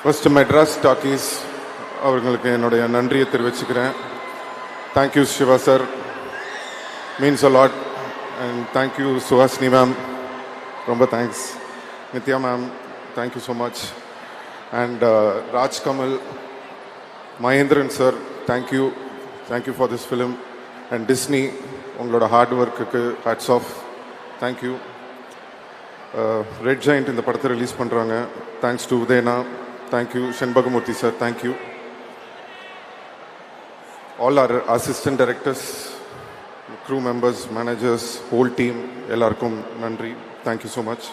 First Madras talkies அவர்களுக்கு என்னுடைய நன்றியை தெரிவிச்சுக்கிறேன். Thank you Siva sir, means a lot. And thank you Suhasini ma'am, ரொம்ப thanks. Nithya ma'am, thank you so much. And Raj Kamal, Mahendran sir, thank you for this film. And Disney, உங்களோட hard ஒர்க்குக்கு hats off, thank you. Red Giant இந்த படத்தை release பண்ணுறாங்க, thanks to Udhayana, thank you. Shenbagamoorthy sir, thank you. All our assistant directors, crew members, managers, whole team, எல்லாருக்கும் நன்றி, thank you so much.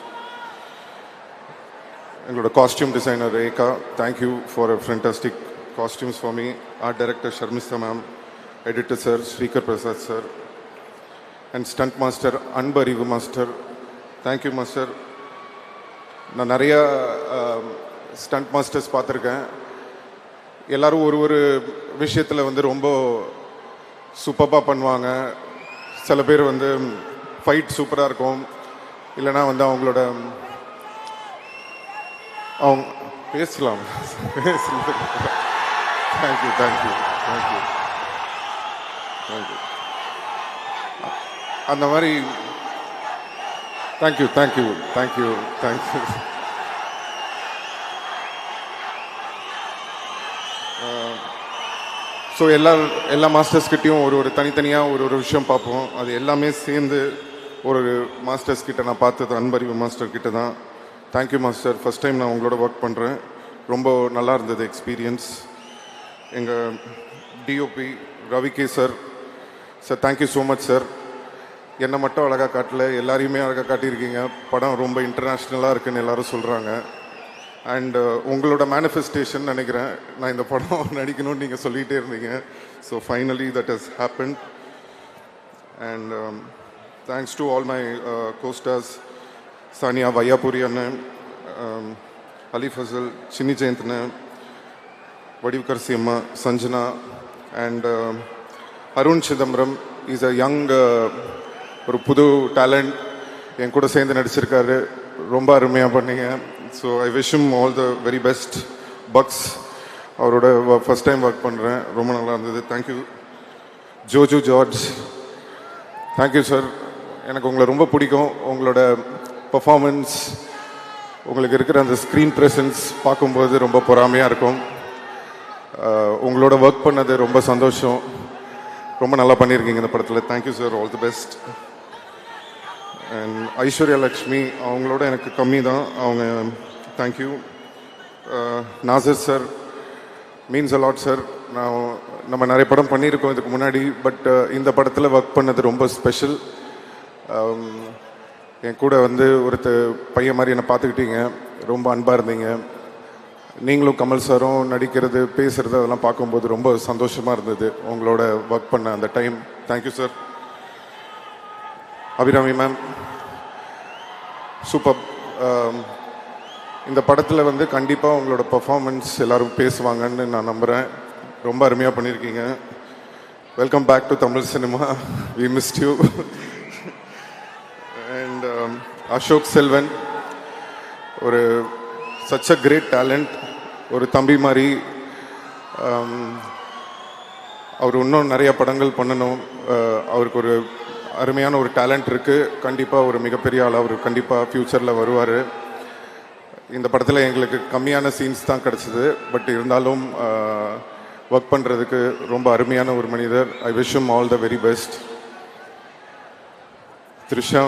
எங்களோட costume designer Rekha, thank you for a fantastic costumes for me. Art director Sharmistha ma'am, editor sir Srikar Prasad sir, and stunt master Anbariv master, thank you master. நான் நிறையா stunt masters பார்த்துருக்கேன். எல்லோரும் ஒரு விஷயத்தில் வந்து ரொம்ப சூப்பராக பண்ணுவாங்க. சில பேர் வந்து ஃபைட் சூப்பராக இருக்கும், இல்லைனா வந்து அவங்க பேசலாம். தேங்க்யூ. அந்த மாதிரி தேங்க்யூ. ஸோ எல்லா மாஸ்டர்ஸ்கிட்டையும் ஒரு தனித்தனியாக ஒரு விஷயம் பார்ப்போம். அது எல்லாமே சேர்ந்து ஒரு மாஸ்டர்ஸ் கிட்ட நான் பார்த்தது அன்பறிவு மாஸ்டர் கிட்ட தான். தேங்க்யூ மாஸ்டர், ஃபஸ்ட் டைம் நான் உங்களோட ஒர்க் பண்ணுறேன், ரொம்ப நல்லா இருந்தது எக்ஸ்பீரியன்ஸ். எங்கள் DOP Ravi K sir, thank you so much sir. என்னை மட்டும் அழகாக காட்டல, எல்லாரையுமே அழகாக காட்டியிருக்கீங்க. படம் ரொம்ப இன்டர்நேஷ்னலாக இருக்குதுன்னு எல்லோரும் சொல்கிறாங்க. அண்ட் உங்களோட மேனிஃபெஸ்டேஷன் நினைக்கிறேன், நான் இந்த படம் நடிக்கணும்னு நீங்கள் சொல்லிகிட்டே இருந்தீங்க. So finally that has happen. And thanks to all my costars, Sania Vaiyapuri அண்ணன், அலி ஃபசல், சின்னி ஜெயந்த்னு, வடிவுக்கர் சிம்மா, Sanjana, and Arun Chidambaram. Is a young, ஒரு புது டேலண்ட், என் கூட சேர்ந்து நடிச்சிருக்காரு, ரொம்ப அருமையாக பண்ணீங்க. So I wish him all the very best. Bucks, அவரோட ஃபஸ்ட் டைம் ஒர்க் பண்ணுறேன், ரொம்ப நல்லா இருந்தது, thank you. Joju George, thank you sir. எனக்கு உங்களை ரொம்ப பிடிக்கும். உங்களோட பர்ஃபார்மன்ஸ், உங்களுக்கு இருக்கிற அந்த ஸ்க்ரீன் ப்ரெசன்ஸ் பார்க்கும்போது ரொம்ப பொறாமையாக இருக்கும். உங்களோட ஒர்க் பண்ணது ரொம்ப சந்தோஷம், ரொம்ப நல்லா பண்ணியிருக்கீங்க இந்த படத்தில், thank you sir, all the best. And Aishwarya Lakshmi, அவங்களோட எனக்கு கம்மி தான், அவங்க thank you. Nassar sir, means a lot sir. நம்ம நிறைய படம் பண்ணியிருக்கோம் இதுக்கு முன்னாடி, பட் இந்த படத்தில் ஒர்க் பண்ணது ரொம்ப ஸ்பெஷல். என் கூட வந்து பையன் மாதிரி என்னை பார்த்துக்கிட்டீங்க, ரொம்ப அன்பாக இருந்தீங்க. நீங்களும் கமல் சாரும் நடிக்கிறது, பேசுகிறது, அதெல்லாம் பார்க்கும்போது ரொம்ப சந்தோஷமாக இருந்தது உங்களோட ஒர்க் பண்ண அந்த time, thank you sir. Abhirami ma'am, super. இந்த படத்தில் வந்து கண்டிப்பாக உங்களோட பர்ஃபார்மன்ஸ் எல்லோரும் பேசுவாங்கன்னு நான் நம்புகிறேன். ரொம்ப அருமையாக பண்ணியிருக்கீங்க. Welcome back to Tamil cinema, we missed you. And Ashok Selvan, ஒரு சச் அ கிரேட் டேலண்ட், ஒரு தம்பி மாதிரி. அவர் இன்னும் நிறைய படங்கள் பண்ணணும். அவருக்கு ஒரு அருமையான ஒரு டேலண்ட் இருக்குது. கண்டிப்பாக ஒரு மிகப்பெரிய ஆள், அவர் கண்டிப்பாக ஃப்யூச்சரில் வருவார். இந்த படத்தில் எங்களுக்கு கம்மியான சீன்ஸ் தான் கிடச்சிது, பட் இருந்தாலும் ஒர்க் பண்ணுறதுக்கு ரொம்ப அருமையான ஒரு மனிதர். ஐ wish him all the very best. Trisha,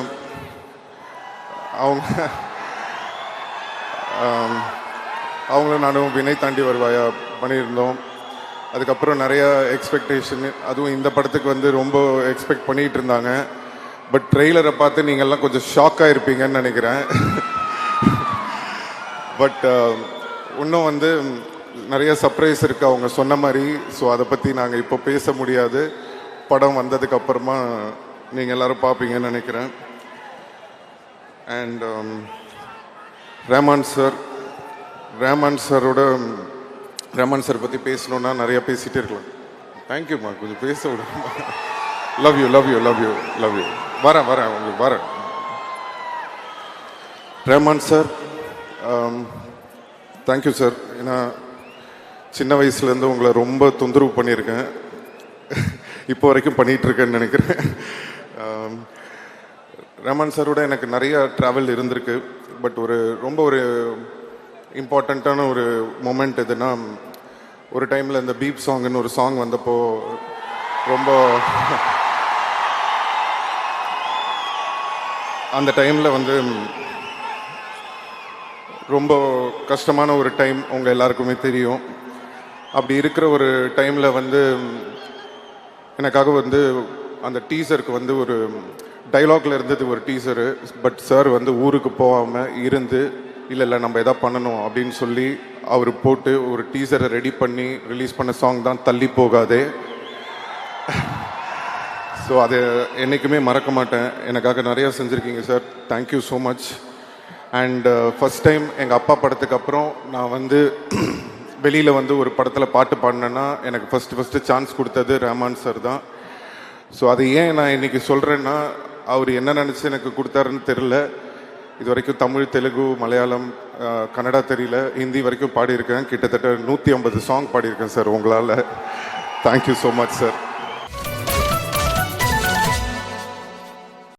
அவங்கள நானும் வினை தாண்டி வருவாயா பண்ணியிருந்தோம். அதுக்கப்புறம் நிறைய எக்ஸ்பெக்டேஷன், அதுவும் இந்த படத்துக்கு வந்து ரொம்ப எக்ஸ்பெக்ட் பண்ணிகிட்டு இருந்தாங்க. பட் ட்ரெய்லரை பார்த்து நீங்கள்லாம் கொஞ்சம் ஷாக்காக இருப்பீங்கன்னு நினைக்கிறேன். பட் இன்னும் வந்து நிறைய சர்ப்ரைஸ் இருக்குது அவங்க சொன்ன மாதிரி. ஸோ அதை பற்றி நாங்கள் இப்போ பேச முடியாது, படம் வந்ததுக்கப்புறமா நீங்கள் எல்லோரும் பார்ப்பீங்கன்னு நினைக்கிறேன். அண்ட் ரேமான் சார் பற்றி பேசணுன்னா நிறையா பேசிகிட்டே இருக்கலாம். தேங்க்யூம்மா, கொஞ்சம் பேச விடுங்க. Love you. வரேன் உங்களுக்கு ரஹ்மான் சார், தேங்க்யூ சார். ஏன்னா சின்ன வயசுலேருந்து உங்களை ரொம்ப தொந்தரவு பண்ணியிருக்கேன், இப்போ வரைக்கும் பண்ணிகிட்ருக்கேன்னு நினைக்கிறேன். ரஹ்மான் சாரோட எனக்கு நிறைய ட்ராவல் இருந்திருக்கு. பட் ரொம்ப ஒரு இம்பார்ட்டண்ட்டான ஒரு மொமெண்ட் எதுனா, ஒரு டைமில் இந்த பீப் சாங்குன்னு ஒரு சாங் வந்தப்போ ரொம்ப அந்த டைமில் ரொம்ப கஷ்டமான ஒரு டைம் உங்கள் எல்லாருக்குமே தெரியும். அப்படி இருக்கிற ஒரு டைமில் எனக்காக அந்த டீசருக்கு ஒரு டைலாக்ல இருந்தது ஒரு டீசரு. பட் சார் ஊருக்கு போகாமல் இருந்து இல்லை நம்ம எதாவது பண்ணணும் அப்படின்னு சொல்லி அவர் போட்டு ஒரு டீசரை ரெடி பண்ணி ரிலீஸ் பண்ண சாங் தான் தள்ளி போகாதே. ஸோ அதை என்றைக்குமே மறக்க மாட்டேன். எனக்காக நிறையா செஞ்சுருக்கீங்க sir, thank you so much. And first time எங்கள் அப்பா படத்துக்கு அப்புறம் நான் வெளியில் ஒரு படத்தில் பாட்டு பாடினேன்னா எனக்கு ஃபஸ்ட்டு சான்ஸ் கொடுத்தது ரஹ்மான் சார் தான். ஸோ அது ஏன் நான் இன்றைக்கி சொல்கிறேன்னா, அவர் என்ன நினச்சி எனக்கு கொடுத்தாருன்னு தெரில. இது வரைக்கும் தமிழ், தெலுங்கு, மலையாளம், கன்னடா தெரியல, ஹிந்தி வரைக்கும் பாடியிருக்கேன். கிட்டத்தட்ட 150 சாங் பாடியிருக்கேன் சார் உங்களால். Thank you so much sir.